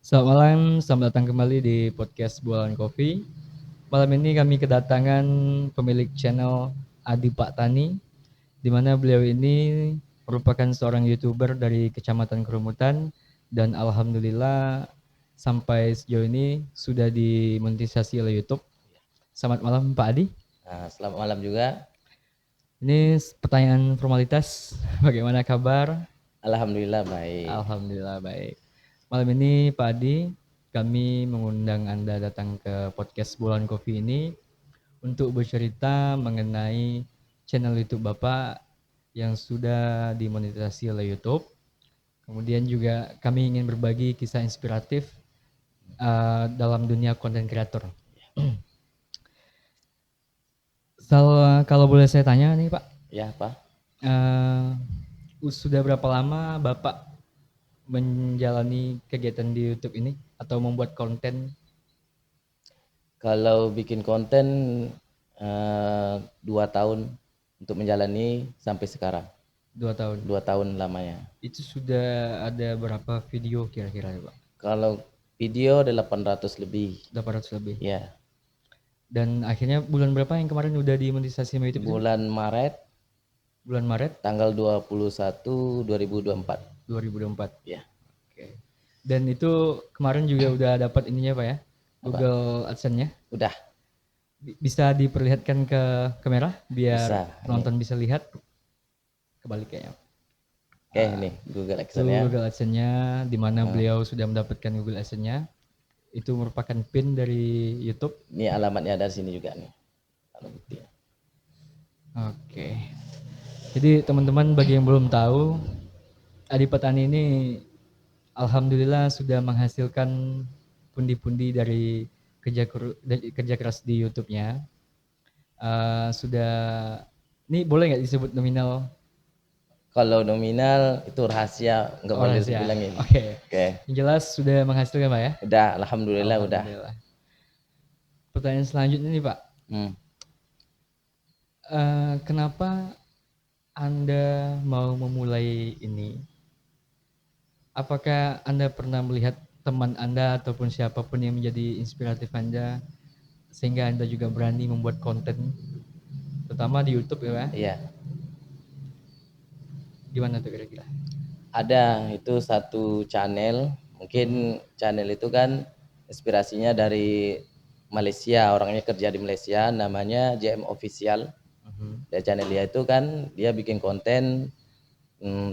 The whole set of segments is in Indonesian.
Selamat malam, selamat datang kembali di podcast Bualan Kopi. Malam ini kami kedatangan pemilik channel Adi Pak Tani, di mana beliau ini merupakan seorang YouTuber dari Kecamatan Kerumutan dan alhamdulillah sampai sejauh ini sudah dimonetisasi oleh YouTube. Selamat malam Pak Adi. Selamat malam juga. Ini pertanyaan formalitas, bagaimana kabar? Alhamdulillah baik. Alhamdulillah baik. Malam ini Pak Adi, kami mengundang Anda datang ke podcast Bulan Kopi ini untuk bercerita mengenai channel YouTube Bapak yang sudah dimonetisasi oleh YouTube. Kemudian juga kami ingin berbagi kisah inspiratif dalam dunia konten kreator. Kalau boleh saya tanya nih Pak, Ya, Pak. sudah berapa lama Bapak menjalani kegiatan di YouTube ini atau membuat konten? Kalau bikin konten 2 tahun untuk menjalani sampai sekarang. 2 tahun. 2 tahun lamanya. Itu sudah ada berapa video kira-kira ya Pak? Kalau video 800 lebih. 800 lebih. Ya, Dan akhirnya bulan berapa yang kemarin udah dimonetisasi sama YouTube itu? bulan Maret Bulan Maret tanggal 21 2024. 2024. Ya, Oke. Dan itu kemarin juga udah dapat ininya Pak ya? apa? Google AdSense-nya. Udah Bisa diperlihatkan ke kamera biar bisa. penonton bisa lihat. Kebalik kayaknya. Oke, ini Google Itu Action-nya. Google AdSense-nya di mana beliau sudah mendapatkan Google AdSense-nya. Itu merupakan pin dari YouTube. Ini alamatnya ada di sini juga nih. Alamat buktinya. Oke. Jadi teman-teman bagi yang belum tahu, Adi Petani ini alhamdulillah sudah menghasilkan pundi-pundi dari kerja keras di YouTube-nya. Sudah, ini boleh nggak disebut nominal? Kalau nominal itu rahasia, nggak boleh Rahasia. dibilangin. Oke. Oke. Yang jelas sudah menghasilkan Pak ya? Udah, alhamdulillah udah. Alhamdulillah. Pertanyaan selanjutnya nih Pak, kenapa Anda mau memulai ini? Apakah Anda pernah melihat teman Anda ataupun siapapun yang menjadi inspiratif Anda sehingga Anda juga berani membuat konten, terutama di YouTube ya? Iya, Gimana tuh kira-kira? ada itu satu channel. Mungkin channel itu kan inspirasinya dari Malaysia, orangnya kerja di Malaysia, namanya JM Official. Dan channel dia itu kan dia bikin konten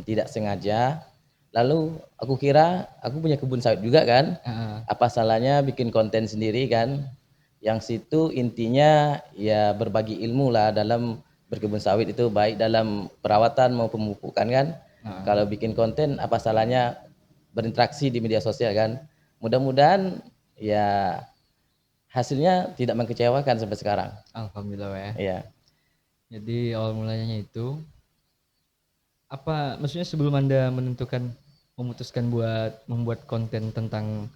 tidak sengaja. Lalu aku kira aku punya kebun sawit juga kan. Apa salahnya bikin konten sendiri kan? Yang situ intinya ya berbagi ilmu lah dalam berkebun sawit itu, baik dalam perawatan maupun pemupukan kan. Kalau bikin konten apa salahnya berinteraksi di media sosial kan. Mudah-mudahan ya hasilnya tidak mengecewakan sampai sekarang. Alhamdulillah ya. Iya. Jadi awal mulanya itu apa, maksudnya sebelum Anda memutuskan buat membuat konten tentang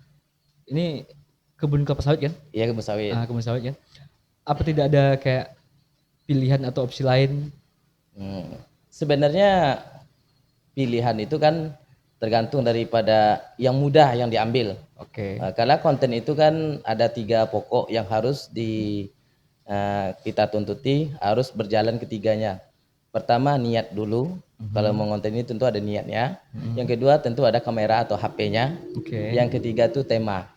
ini kebun kelapa sawit kan? Iya, kebun sawit. Kebun sawit kan? Apa tidak ada kayak pilihan atau opsi lain? Sebenarnya pilihan itu kan tergantung daripada yang mudah yang diambil. Oke. Karena konten itu kan ada 3 pokok yang harus kita tuntuti, harus berjalan ketiganya. Pertama niat dulu. Kalau mau konten ini tentu ada niatnya. Yang kedua tentu ada kamera atau HP-nya. Yang ketiga tuh tema.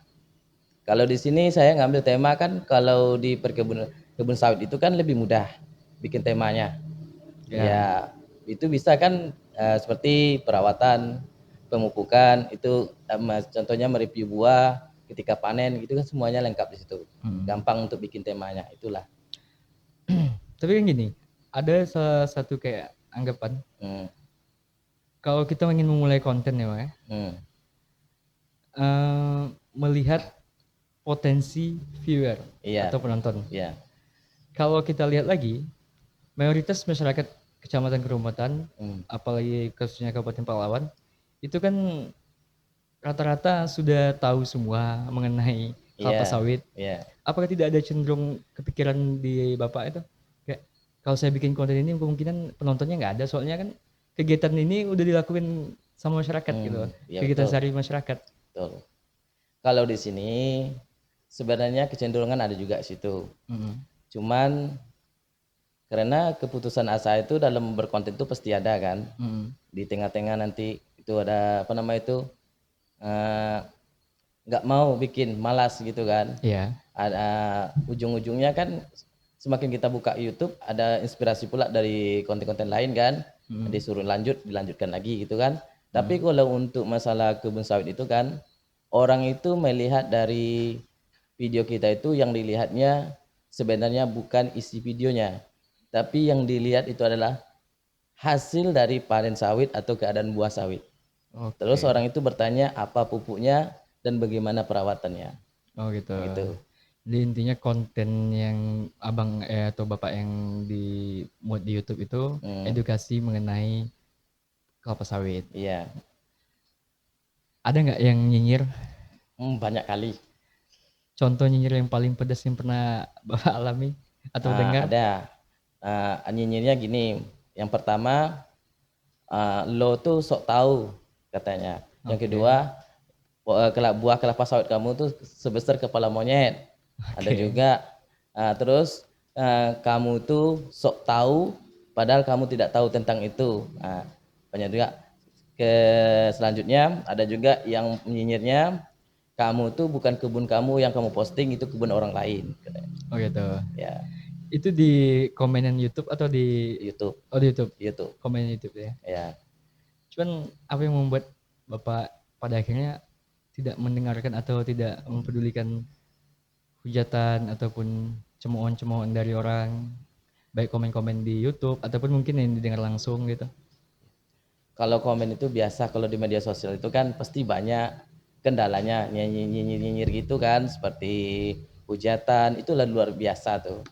Kalau di sini saya ngambil tema kan, kalau di kebun sawit itu kan lebih mudah bikin temanya. Ya itu bisa kan seperti perawatan, pemupukan itu, contohnya mereview buah ketika panen gitu kan, semuanya lengkap di situ. Gampang untuk bikin temanya, itulah. Tapi kan gini, ada salah satu kayak anggapan kalau kita ingin memulai konten ya Pak ya, melihat potensi viewer atau penonton. Kalau kita lihat lagi, mayoritas masyarakat Kecamatan Kerumutan, apalagi khususnya Kabupaten Pahlawan, itu kan rata-rata sudah tahu semua mengenai kelapa sawit. Apakah tidak ada cenderung kepikiran di Bapak itu? Kayak kalau saya bikin konten ini kemungkinan penontonnya nggak ada, soalnya kan kegiatan ini udah dilakuin sama masyarakat gitu, kegiatan sehari masyarakat. Betul. Kalau di sini sebenarnya kecenderungan ada juga situ. Cuman karena keputusan asa itu dalam berkonten itu pasti ada kan. Di tengah-tengah nanti itu ada apa nama itu nggak mau bikin, malas gitu kan. Iya. Ada ujung-ujungnya kan semakin kita buka YouTube ada inspirasi pula dari konten-konten lain kan. Disuruh dilanjutkan lagi gitu kan. Tapi kalau untuk masalah kebun sawit itu kan orang itu melihat dari video kita itu yang dilihatnya sebenarnya bukan isi videonya. Tapi yang dilihat itu adalah hasil dari panen sawit atau keadaan buah sawit. Terus orang itu bertanya apa pupuknya dan bagaimana perawatannya. Oh gitu. Gitu. Jadi intinya konten yang abang atau bapak yang dimuat di YouTube itu edukasi mengenai kelapa sawit. Iya. Ada nggak yang nyinyir? Banyak kali. Contoh nyinyir yang paling pedas yang pernah bapak alami atau dengar? Ada. Nyinyirnya gini. Yang pertama, lo tuh sok tahu katanya. Yang kedua, buah kelapa sawit kamu tuh sebesar kepala monyet. Ada juga. Terus kamu tuh sok tahu padahal kamu tidak tahu tentang itu. Banyak juga. Selanjutnya ada juga yang menyinyirnya, kamu tuh bukan kebun kamu yang kamu posting, itu kebun orang lain katanya. Oh gitu. Ya. Itu di komenan YouTube atau di YouTube? Oh di YouTube. YouTube. Komen YouTube ya. Ya. Cuman apa yang membuat bapak pada akhirnya tidak mendengarkan atau tidak mempedulikan hujatan ataupun cemoohan-cemoohan dari orang, baik komen-komen di YouTube ataupun mungkin yang didengar langsung gitu? Kalau komen itu biasa, kalau di media sosial itu kan pasti banyak kendalanya, nyinyir gitu kan, seperti hujatan, itulah luar biasa tuh.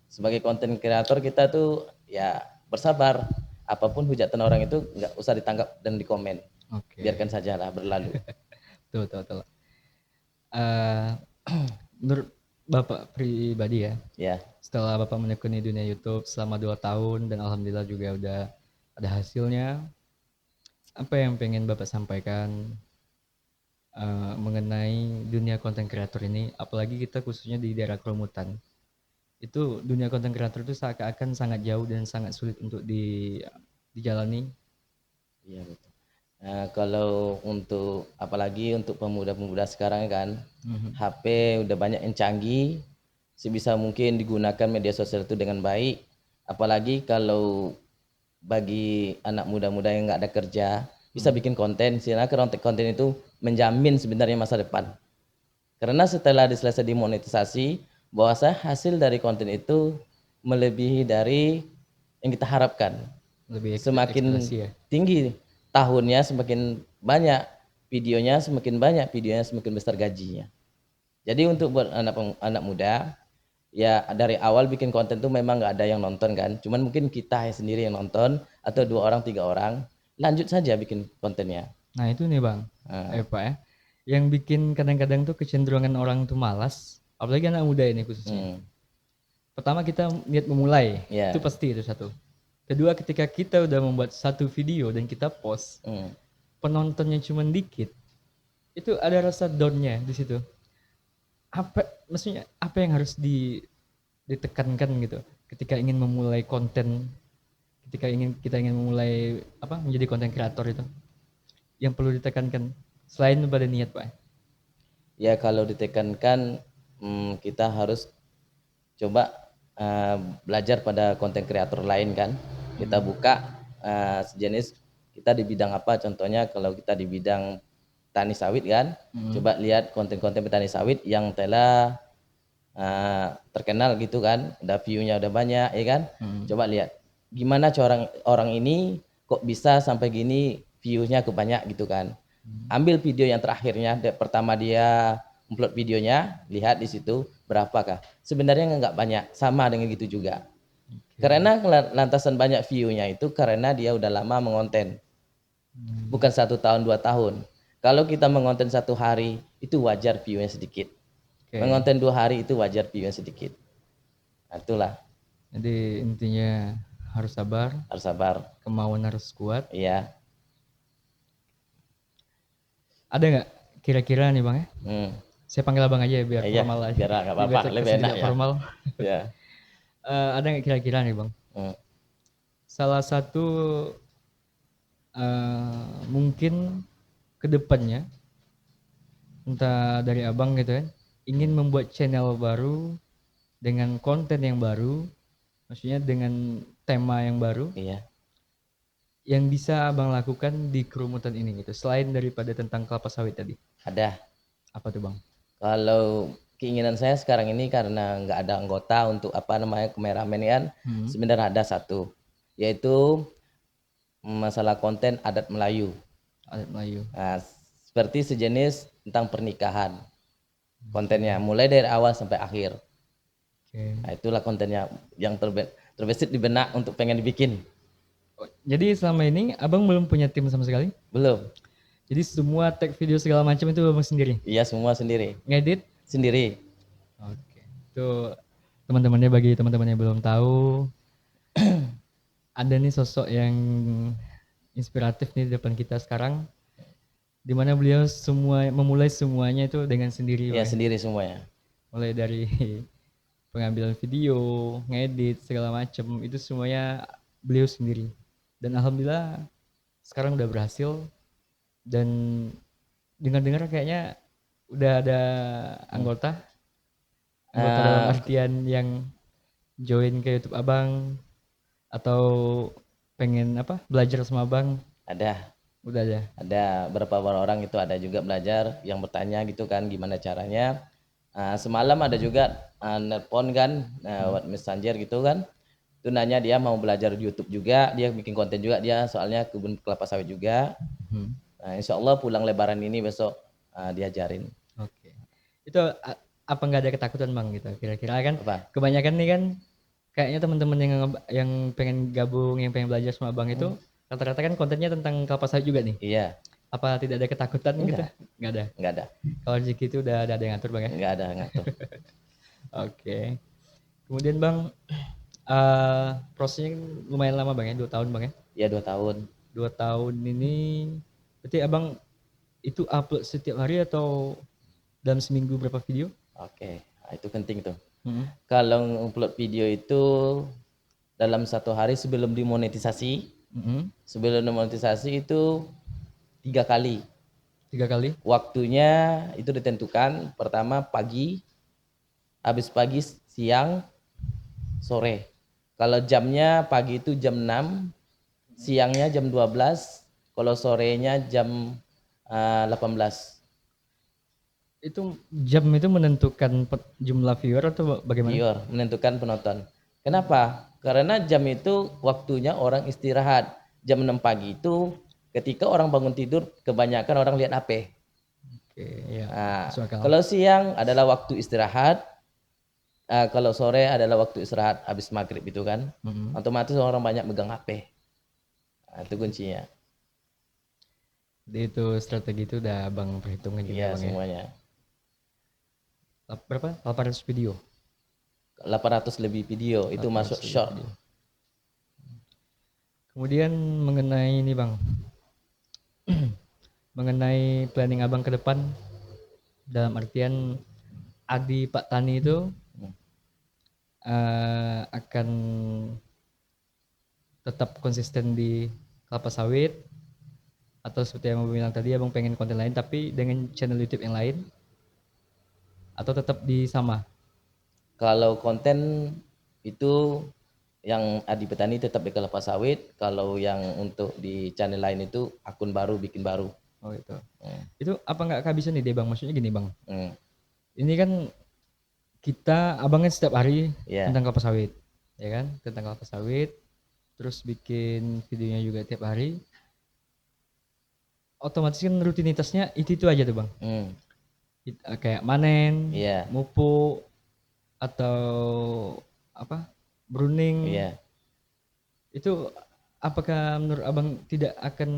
Sebagai konten kreator kita tuh ya bersabar, apapun hujatan orang itu nggak usah ditanggap dan dikomen. Biarkan sajalah berlalu. Betul. Menurut bapak pribadi ya, setelah bapak menekuni dunia YouTube selama 2 tahun dan alhamdulillah juga udah ada hasilnya, apa yang pengen bapak sampaikan mengenai dunia konten kreator ini, apalagi kita khususnya di daerah Kerumutan. Itu dunia konten kreator itu seakan-akan sangat jauh dan sangat sulit untuk dijalani. Iya betul. Kalau untuk apalagi untuk pemuda-pemuda sekarang kan, HP udah banyak yang canggih, sebisa mungkin digunakan media sosial itu dengan baik. Apalagi kalau bagi anak muda-muda yang nggak ada kerja, bisa bikin konten. Karena konten itu menjamin sebenarnya masa depan. Karena setelah selesai dimonetisasi, bahwasanya hasil dari konten itu melebihi dari yang kita harapkan. Semakin tinggi tahunnya semakin banyak videonya, semakin besar gajinya. Jadi untuk buat anak muda, ya dari awal bikin konten tuh memang nggak ada yang nonton kan, cuman mungkin kita sendiri yang nonton atau 2 orang 3 orang, lanjut saja bikin kontennya. Nah itu nih bang, Pak ya, yang bikin kadang-kadang tuh kecenderungan orang tuh malas, apalagi anak muda ini khususnya. Pertama kita niat memulai, itu pasti itu satu. Kedua ketika kita udah membuat satu video dan kita post, penontonnya cuma dikit, itu ada rasa downnya di situ. Maksudnya apa yang harus ditekankan gitu ketika ingin memulai konten, ketika kita ingin memulai menjadi konten kreator itu, yang perlu ditekankan selain pada niat Pak? Ya kalau ditekankan kita harus coba belajar pada konten kreator lain kan. Kita buka sejenis, kita di bidang apa, contohnya kalau kita di bidang tani sawit kan, coba lihat konten-konten petani sawit yang telah terkenal gitu kan, udah view-nya udah banyak ya kan. Coba lihat gimana orang ini kok bisa sampai gini view-nya banyak gitu kan. Ambil video yang terakhirnya, pertama dia upload videonya, lihat di situ berapakah. Sebenarnya nggak banyak, sama dengan gitu juga. Karena lantasan banyak view-nya itu karena dia udah lama mengonten. Bukan 1 tahun 2 tahun. Kalau kita mengonten 1 hari itu wajar view-nya sedikit. Mengonten 2 hari itu wajar view-nya sedikit. Nah, itulah. Jadi intinya harus sabar. Harus sabar. Kemauan harus kuat. Iya. Ada nggak kira-kira nih Bang ya. Saya panggil Abang aja ya biar formal aja. Biar nggak apa-apa, lebih enak ya. Formal. Ya. Ada nggak kira-kira nih Bang? Salah satu mungkin kedepannya entah dari Abang gitu kan, ingin membuat channel baru dengan konten yang baru, maksudnya dengan tema yang baru. Iya. Yang bisa Abang lakukan di kerumutan ini gitu, selain daripada tentang kelapa sawit tadi? Ada. Apa tuh Bang? Kalau keinginan saya sekarang ini karena nggak ada anggota untuk kameramen kan, sebenarnya ada satu, yaitu masalah konten adat Melayu. Adat Melayu. Nah, seperti sejenis tentang pernikahan. Kontennya mulai dari awal sampai akhir. Nah, itulah kontennya yang terbesit di benak untuk pengen dibikin. Jadi selama ini Abang belum punya tim sama sekali? Belum. Jadi semua tag video segala macam itu Abang sendiri? Iya, semua sendiri. Ngedit? Sendiri. Oke. Itu teman-temannya, bagi teman-teman yang belum tahu, ada nih sosok yang inspiratif nih di depan kita sekarang, di mana beliau memulai semuanya itu dengan sendiri. Iya, sendiri semuanya. Mulai dari pengambilan video, ngedit segala macam itu semuanya beliau sendiri. Dan alhamdulillah sekarang udah berhasil, dan dengar-dengar kayaknya udah ada anggota dalam artian yang join ke YouTube Abang atau pengen belajar sama Abang. Ada. Udah ada. Ada beberapa orang itu ada juga belajar yang bertanya gitu kan gimana caranya. Semalam ada juga nelpon kan lewat messenger gitu kan. Itu nanya dia mau belajar di YouTube juga, dia bikin konten juga, dia soalnya kebun kelapa sawit juga. Nah, insya Allah pulang lebaran ini besok diajarin. Oke. Itu apa nggak ada ketakutan Bang gitu kira-kira kan? Apa? Kebanyakan nih kan kayaknya teman-teman yang pengen gabung, yang pengen belajar sama Abang itu rata-rata kan kontennya tentang kelapa sawit juga nih. Iya. Apa tidak ada ketakutan gitu? Nggak ada. Nggak ada. Kalau rezeki itu udah ada yang ngatur Bang ya? Nggak ada ngatur. Oke. Kemudian Bang, prosesnya lumayan lama Bang ya, 2 tahun Bang ya? Iya, 2 tahun. 2 tahun ini berarti Abang itu upload setiap hari atau dalam seminggu berapa video? Oke, nah, itu penting tuh. Kalau upload video itu dalam 1 hari sebelum dimonetisasi, sebelum dimonetisasi itu 3 kali. 3 kali? Waktunya itu ditentukan, pertama pagi, habis pagi, siang, sore. Kalau jamnya pagi itu jam 6, siangnya jam 12, kalau sorenya jam 18. Itu jam itu menentukan jumlah viewer atau bagaimana? Viewer, menentukan penonton. Kenapa? Karena jam itu waktunya orang istirahat. Jam 6 pagi itu ketika orang bangun tidur, kebanyakan orang lihat HP. Oke, ya. Kalau siang adalah waktu istirahat, kalau sore adalah waktu istirahat habis maghrib itu kan, otomatis orang banyak megang HP. Nah, itu kuncinya. Jadi itu strategi itu udah Bang perhitungkan juga Iya, Bang semuanya. Berapa? 800 video? 800 lebih video, itu masuk short. Video. Kemudian mengenai ini Bang, mengenai planning Abang ke depan, dalam artian Adi Pak Tani itu akan tetap konsisten di kelapa sawit, atau seperti yang Abang bilang tadi Abang pengen konten lain tapi dengan channel YouTube yang lain, atau tetap di sama? Kalau konten itu yang Adi Petani tetap di kelapa sawit, kalau yang untuk di channel lain itu akun baru, bikin baru. Oh itu. Itu apa nggak kehabisan ide Bang? Maksudnya gini Bang, ini kan kita Abang kan setiap hari tentang kelapa sawit, ya kan? Tentang kelapa sawit, terus bikin videonya juga tiap hari. Otomatis kan rutinitasnya itu aja tuh Bang. Kayak manen, mupuk, atau bruning. Itu apakah menurut Abang tidak akan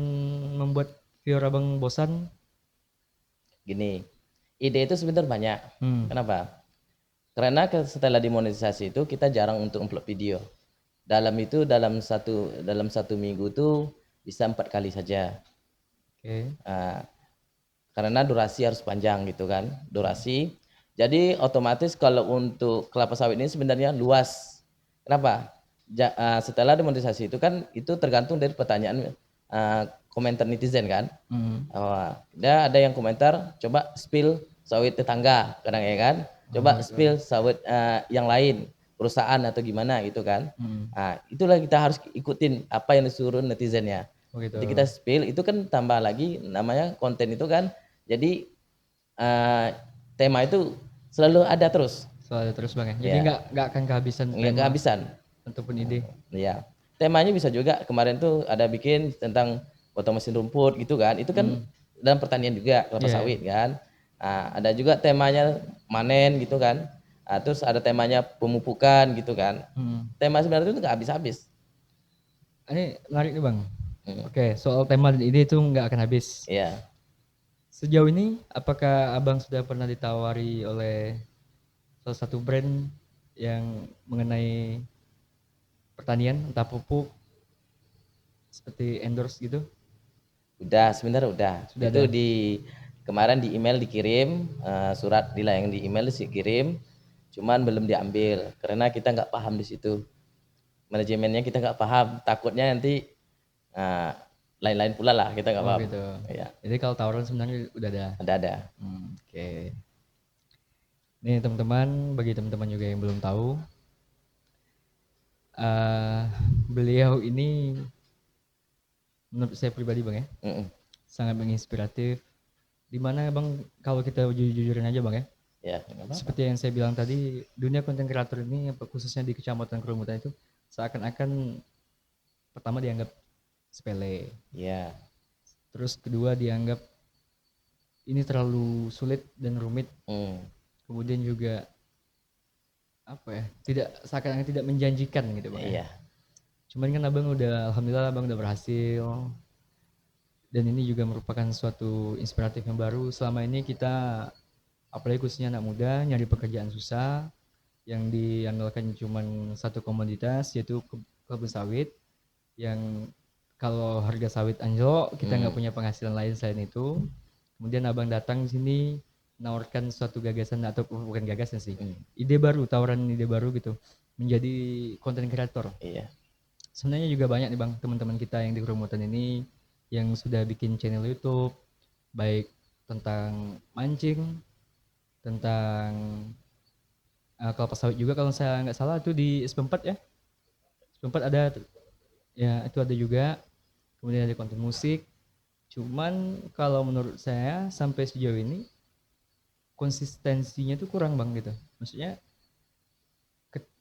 membuat viewer Abang bosan? Gini, ide itu sebenarnya banyak. Kenapa? Karena setelah dimonetisasi itu kita jarang untuk upload video. Dalam satu minggu tuh bisa 4 kali saja. karena durasi harus panjang gitu kan, durasi. Jadi otomatis kalau untuk kelapa sawit ini sebenarnya luas. Kenapa? Setelah demonetisasi itu kan itu tergantung dari pertanyaan komentar netizen kan. Ada yang komentar coba spill sawit tetangga kadang ya kan, coba spill sawit yang lain, perusahaan atau gimana gitu kan. Nah, itulah kita harus ikutin apa yang disuruh netizennya. Jadi kita spill itu kan tambah lagi namanya konten itu kan. Jadi tema itu selalu ada terus. Selalu ada terus Bang ya. Jadi nggak akan kehabisan. Nggak kehabisan. Ataupun ide. Iya. Temanya bisa juga kemarin tuh ada bikin tentang potong mesin rumput gitu kan. Itu kan dalam pertanian juga kelapa sawit kan. Nah, ada juga temanya manen gitu kan. Nah, terus ada temanya pemupukan gitu kan. Tema sebenarnya itu nggak habis-habis. Ini menarik nih Bang. Oke, soal tema dan ide itu nggak akan habis. Iya. Sejauh ini apakah Abang sudah pernah ditawari oleh salah satu brand yang mengenai pertanian, entah pupuk, seperti endorse gitu? Udah, sebenarnya udah. Sudah itu ada. Kemarin di email dikirim, surat dilayang di email dikirim, cuman belum diambil karena kita nggak paham di situ. Manajemennya kita nggak paham, takutnya nanti lain-lain pula lah, kita nggak paham. Gitu. Ya. Jadi kalau tawaran sebenarnya udah ada. Ada. Oke. Nih teman-teman, bagi teman-teman juga yang belum tahu, beliau ini menurut saya pribadi Bang ya, sangat menginspiratif. Dimana Bang, kalau kita jujur-jujurin aja Bang ya, seperti yang saya bilang tadi, dunia konten kreator ini khususnya di Kecamatan Kerumutan itu seakan-akan pertama dianggap sepele. Iya. Terus kedua dianggap ini terlalu sulit dan rumit. Kemudian juga apa ya? Seakan-akan tidak menjanjikan gitu Bang. Iya. Cuman kan Abang alhamdulillah Abang udah berhasil. Dan ini juga merupakan suatu inspiratif yang baru. Selama ini kita, apalagi khususnya anak muda, nyari pekerjaan susah, yang diandalkan cuma satu komoditas yaitu kebun sawit, yang kalau harga sawit anjlok kita nggak punya penghasilan lain selain itu. Kemudian Abang datang di sini menawarkan suatu gagasan, atau bukan gagasan sih, ide baru, tawaran ide baru gitu, menjadi konten kreator. Iya. Sebenarnya juga banyak nih Bang teman-teman kita yang di Kerumutan ini yang sudah bikin channel YouTube, baik tentang mancing, tentang kelapa sawit juga kalau saya nggak salah itu di SP4 ya. SP4 ada ya, itu ada juga. Kemudian ada konten musik. Cuman kalau menurut saya sampai sejauh ini konsistensinya tuh kurang Bang gitu. Maksudnya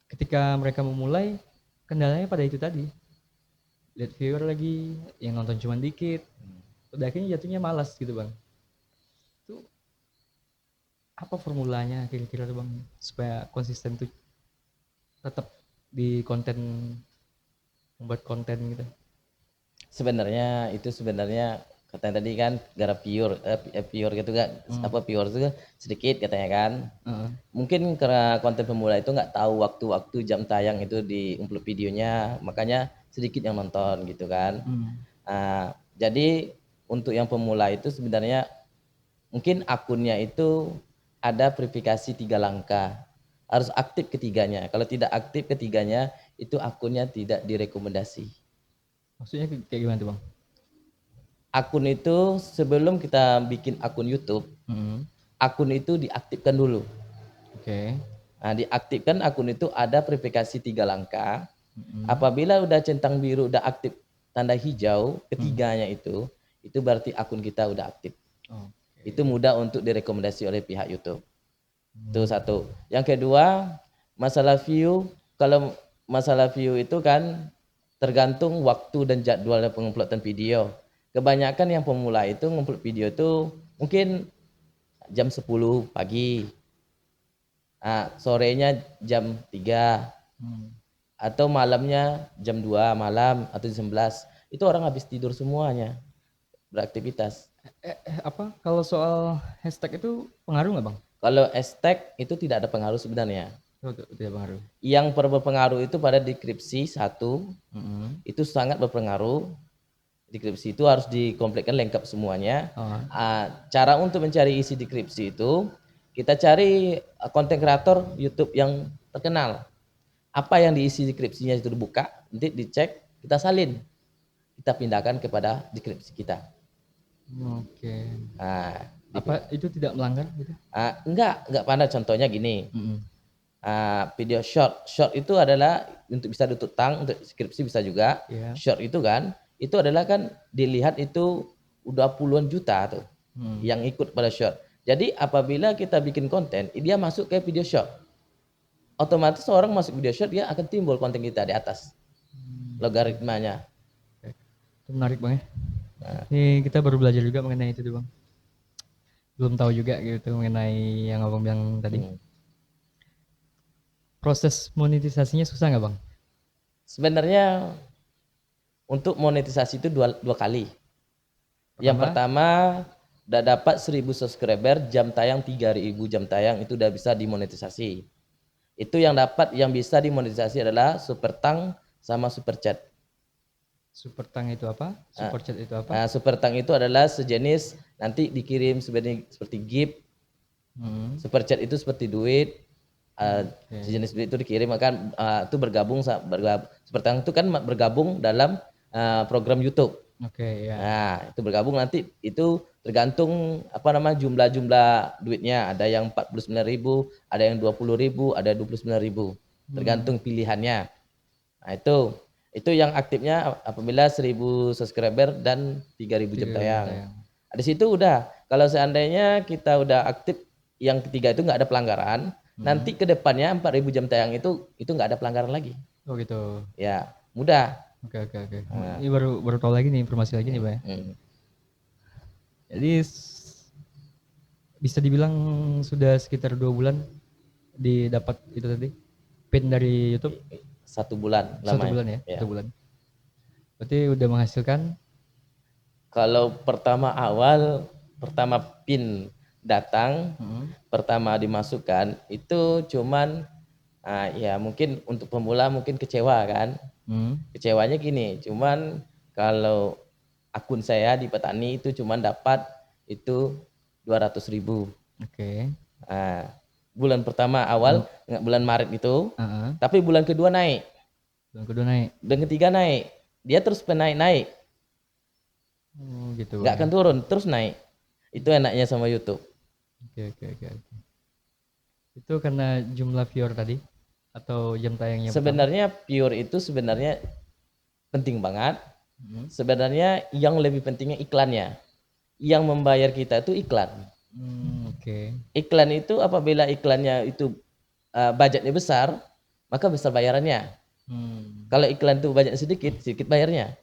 ketika mereka memulai, kendalanya pada itu tadi. Lihat viewer lagi, yang nonton cuma dikit. Udah akhirnya jatuhnya malas gitu Bang. Itu apa formulanya kira-kira tuh Bang supaya konsisten tuh tetap di konten, membuat konten gitu? Sebenarnya katanya tadi kan gara pure gitu kan, apa pure itu sedikit katanya kan. Mungkin karena konten pemula itu nggak tahu waktu-waktu jam tayang itu di upload videonya, makanya sedikit yang nonton gitu kan. Jadi untuk yang pemula itu sebenarnya mungkin akunnya itu ada verifikasi 3 langkah, harus aktif ketiganya. Kalau tidak aktif ketiganya itu akunnya tidak direkomendasi. Maksudnya kayak gimana tuh Bang? Akun itu sebelum kita bikin akun YouTube, akun itu diaktifkan dulu. Oke. Nah, diaktifkan akun itu ada verifikasi 3 langkah. Apabila udah centang biru, udah aktif tanda hijau ketiganya itu berarti akun kita udah aktif. Itu mudah untuk direkomendasi oleh pihak YouTube. Itu satu. Yang kedua, masalah view. Kalau masalah view itu kan tergantung waktu dan jadwal penguploadan video. Kebanyakan yang pemula itu ngupload video itu mungkin jam 10 pagi. Sorenya jam 3. Atau malamnya jam 2 malam atau jam 11. Itu orang habis tidur semuanya beraktivitas. Kalau soal hashtag itu pengaruh nggak Bang? Kalau hashtag itu tidak ada pengaruh sebenarnya. Tidak pengaruh. Yang berpengaruh itu pada deskripsi 1, itu sangat berpengaruh. Deskripsi itu harus dikompletkan lengkap semuanya. Cara untuk mencari isi deskripsi itu kita cari konten kreator YouTube yang terkenal. Apa yang diisi deskripsinya itu dibuka, nanti dicek, kita salin, kita pindahkan kepada deskripsi kita. Oke. Apa itu tidak melanggar gitu? Enggak pada contohnya gini. Video short itu adalah untuk bisa ditutang, untuk deskripsi bisa juga. Short itu kan, itu adalah kan dilihat itu udah puluhan juta tuh yang ikut pada short. Jadi apabila kita bikin konten, dia masuk ke video short, otomatis orang masuk video short dia akan timbul konten kita di atas logaritmanya. Itu menarik Bang ya. Ini kita baru belajar juga mengenai itu tuh Bang. Belum tahu juga gitu mengenai yang Abang bilang tadi. Proses monetisasinya susah nggak Bang? Sebenarnya untuk monetisasi itu dua kali. Yang pertama udah dapat 1000 subscriber, jam tayang 3000 jam tayang itu udah bisa dimonetisasi. Itu yang bisa dimonetisasi adalah super tang sama super chat. Super tang itu apa? Super chat itu apa? Super tang itu adalah sejenis nanti dikirim seperti gift. Super chat itu seperti duit. Sejenis duit itu dikirim akan itu bergabung super tang itu kan bergabung dalam program YouTube. Nah, itu bergabung nanti itu tergantung jumlah duitnya. Ada yang 49.000, ada yang 20.000, ada 29.000. Tergantung pilihannya. Nah, itu yang aktifnya apabila 1000 subscriber dan 3000 jam tayang. Di situ udah, kalau seandainya kita udah aktif yang ketiga itu nggak ada pelanggaran, nanti ke depannya 4000 jam tayang itu nggak ada pelanggaran lagi. Oh gitu. Ya, mudah. Oke. Ini baru tahu lagi nih informasi lagi nih Pak. Jadi bisa dibilang sudah sekitar 2 bulan didapat itu tadi pin dari YouTube. 1 bulan lamanya. 1 bulan ya? 1 bulan. Berarti udah menghasilkan? Kalau pertama pin datang, pertama dimasukkan itu cuman ya mungkin untuk pemula mungkin kecewa kan. Kecewanya gini, cuman kalau akun saya di Petani itu cuman dapat itu 200.000. Bulan pertama bulan Maret itu, tapi bulan kedua naik. Bulan ketiga naik. Dia terus naik. Gitu. Nggak akan turun, terus naik. Itu enaknya sama YouTube. Oke. Itu karena jumlah viewer tadi atau jam tayangnya? Sebenarnya viewer itu sebenarnya penting banget. Sebenarnya yang lebih pentingnya iklannya. Yang membayar kita itu iklan. Iklan itu apabila iklannya itu budgetnya besar, maka besar bayarannya. Kalau iklan itu budgetnya sedikit bayarnya.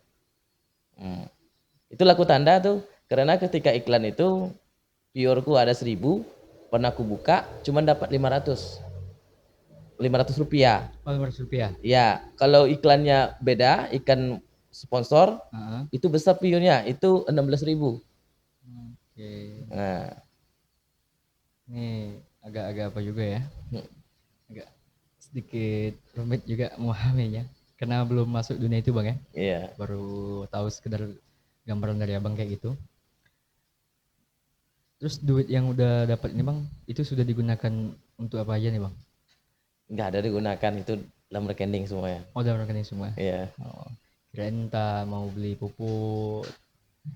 Itu laku tanda tuh, karena ketika iklan itu viewerku ada 1000, pernah aku buka cuma dapat 500 rupiah. 500 rupiah. Ya, kalau iklannya beda, ikan sponsor, itu besar viewernya, itu 16.000. Nah, ini agak apa juga ya? Agak sedikit rumit juga memahaminya, karena belum masuk dunia itu Bang ya. Iya. Baru tahu sekedar gambaran dari Abang kayak gitu. Terus duit yang udah dapat ini Bang, itu sudah digunakan untuk apa aja nih Bang? Nggak ada digunakan, itu dalam rekening semua ya. Dalam rekening semua? Iya. Kirain entah mau beli pupuk,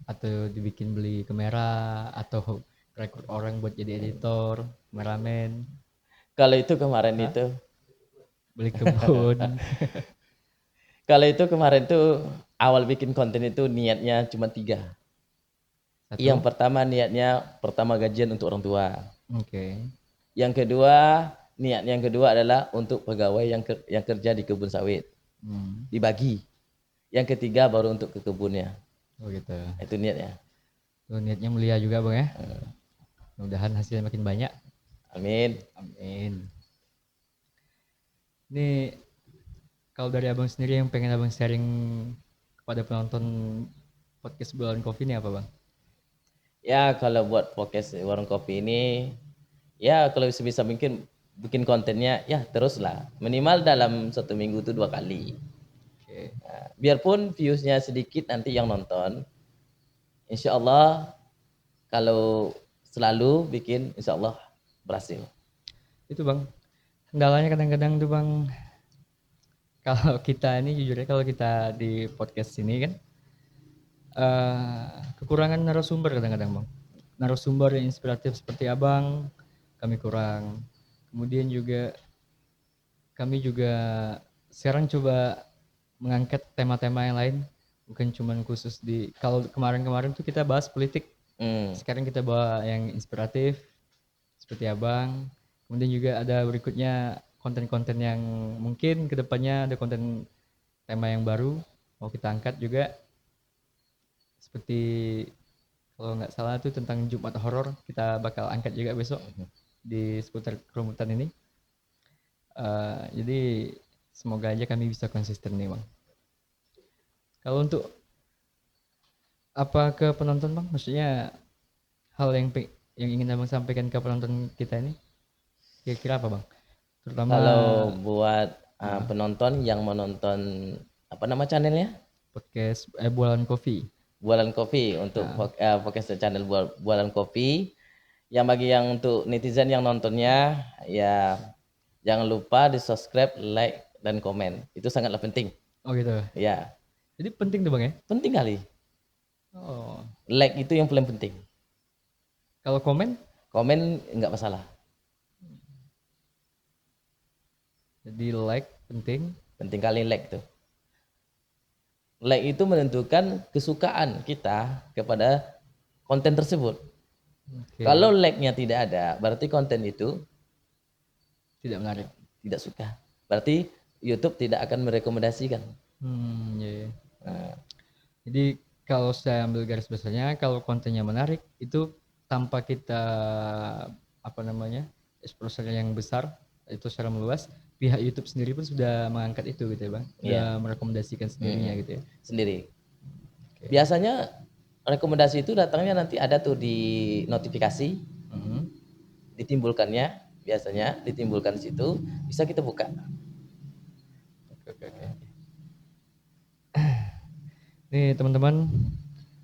atau dibikin beli kamera, atau rekrut orang buat jadi editor, kameramen. Kalau itu kemarin itu beli kebun. Kalau itu kemarin tuh awal bikin konten itu niatnya cuma 3. Yang pertama niatnya gajian untuk orang tua. Yang kedua adalah untuk pegawai yang kerja di kebun sawit. Dibagi. Yang ketiga baru untuk ke kebunnya. Gitu. Itu niatnya. Niatnya mulia juga Bang ya. Mudah-mudahan hasilnya makin banyak. Amin. Ini kalau dari Abang sendiri yang pengen Abang sharing kepada penonton podcast Warung Kopi ini apa Bang? Ya kalau buat podcast Warung Kopi ini, ya kalau sebisa mungkin bikin kontennya ya teruslah. Minimal dalam 1 minggu itu 2 kali. Nah, biarpun viewsnya sedikit nanti yang nonton, insya Allah kalau selalu bikin, insya Allah berhasil. Itu Bang, kendalanya kadang-kadang tuh Bang, kalau kita ini jujurnya kalau kita di podcast ini kan kekurangan narasumber kadang-kadang Bang. Narasumber yang inspiratif seperti Abang kami kurang. Kemudian juga kami juga sekarang coba mengangkat tema-tema yang lain, bukan cuma khusus di, kalau kemarin-kemarin tuh kita bahas politik, sekarang kita bawa yang inspiratif seperti Abang. Kemudian juga ada berikutnya konten-konten yang mungkin kedepannya ada konten tema yang baru mau kita angkat juga, seperti kalau nggak salah tuh tentang Jumat horor kita bakal angkat juga besok di seputar kerumutan ini. Jadi semoga aja kami bisa konsisten nih Bang. Kalau untuk apa ke penonton Bang, maksudnya hal yang ingin Abang sampaikan ke penonton kita ini kira-kira apa Bang? Terutama kalau buat penonton yang menonton apa nama channelnya? Podcast Bualan Kopi. Bualan Kopi untuk podcast channel Bualan Kopi. Yang bagi yang untuk netizen yang nontonnya ya jangan lupa di subscribe, like dan komen. Itu sangatlah penting. Oh gitu. Ya. Jadi penting tuh Bang ya? Penting kali. Oh. Like itu yang paling penting. Kalau komen? Komen enggak masalah. Jadi like penting. Penting kali like tuh. Like itu menentukan kesukaan kita kepada konten tersebut. Kalau like-nya tidak ada, berarti konten itu tidak menarik, tidak suka. Berarti YouTube tidak akan merekomendasikan. Yeah. Nah, jadi kalau saya ambil garis besarnya, kalau kontennya menarik itu tanpa kita exposure yang besar itu secara meluas, pihak YouTube sendiri pun sudah mengangkat itu gitu ya Bang, sudah merekomendasikan sendirinya gitu ya. Sendiri. Biasanya rekomendasi itu datangnya nanti ada tuh di notifikasi, ditimbulkannya, biasanya ditimbulkan di situ, bisa kita buka. Oke. Nih teman-teman,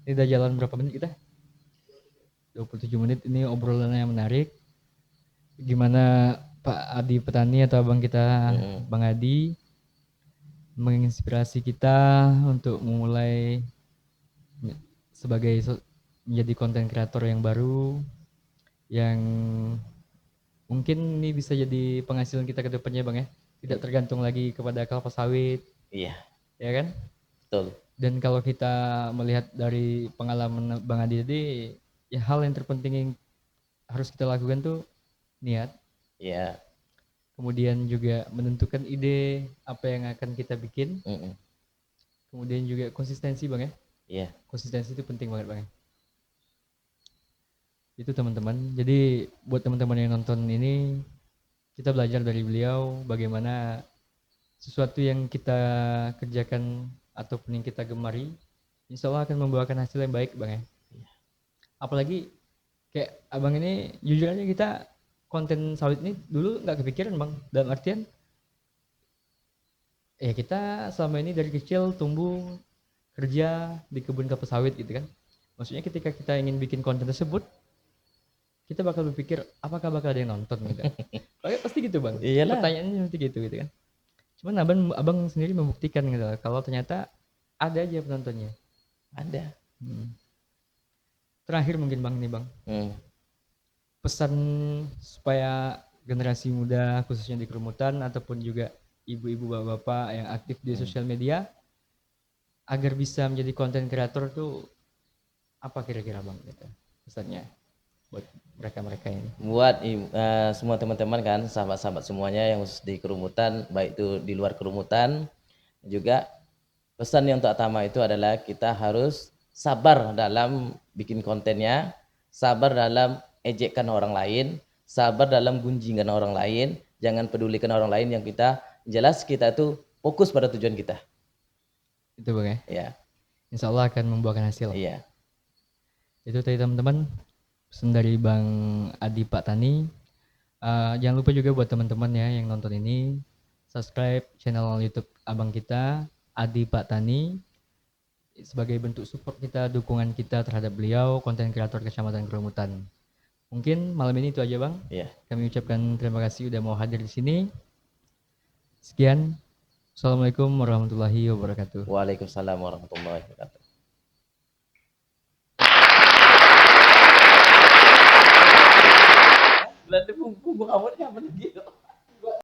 ini udah jalan berapa menit kita? 27 menit, ini obrolannya menarik. Gimana Pak Adi Petani atau abang kita, Bang Adi, menginspirasi kita untuk memulai sebagai menjadi konten kreator yang baru, yang mungkin ini bisa jadi penghasilan kita ke depannya Bang ya, tidak tergantung lagi kepada kelapa sawit. Iya. Ya kan? Betul. Dan kalau kita melihat dari pengalaman Bang Adi tadi, ya hal yang terpenting yang harus kita lakukan tuh niat. Iya. Kemudian juga menentukan ide apa yang akan kita bikin. Kemudian juga konsistensi Bang ya. Iya. Konsistensi itu penting banget Bang ya. Itu teman-teman. Jadi buat teman-teman yang nonton ini, kita belajar dari beliau bagaimana sesuatu yang kita kerjakan ataupun yang kita gemari, insya Allah akan membawakan hasil yang baik Bang ya. Apalagi kayak abang ini, jujur aja kita konten sawit ini dulu nggak kepikiran Bang, dalam artian ya kita selama ini dari kecil tumbuh kerja di kebun kelapa sawit gitu kan. Maksudnya ketika kita ingin bikin konten tersebut, kita bakal berpikir apakah bakal ada yang nonton gitu. Pasti gitu Bang. Iyalah. Pertanyaannya seperti gitu kan. Cuman abang sendiri membuktikan gitu kalau ternyata ada aja penontonnya. Ada. Terakhir mungkin Bang nih Bang. Pesan supaya generasi muda khususnya di kerumutan ataupun juga ibu-ibu bapak-bapak yang aktif di sosial media agar bisa menjadi konten kreator tuh apa kira-kira Bang gitu pesannya buat mereka ini? Buat semua teman-teman kan, sahabat-sahabat semuanya yang khusus di kerumutan, baik itu di luar kerumutan juga, pesan yang utama itu adalah kita harus sabar dalam bikin kontennya, sabar dalam ejekan orang lain, sabar dalam gunjingan orang lain, jangan pedulikan orang lain, yang kita jelas kita tuh fokus pada tujuan kita. Itu Bang ya? Iya. Insya Allah akan membuahkan hasil. Iya. Itu tadi teman-teman pesan dari Bang Adi Pak Tani. Jangan lupa juga buat teman-teman ya yang nonton ini, subscribe channel YouTube abang kita, Adi Pak Tani sebagai bentuk support kita, dukungan kita terhadap beliau, konten kreator Kecamatan Kerumutan. Mungkin malam ini itu aja Bang. Iya. Kami ucapkan terima kasih udah mau hadir di sini. Sekian. Assalamualaikum warahmatullahi wabarakatuh. Waalaikumsalam warahmatullahi wabarakatuh. Berarti punggung kamu apa gitu?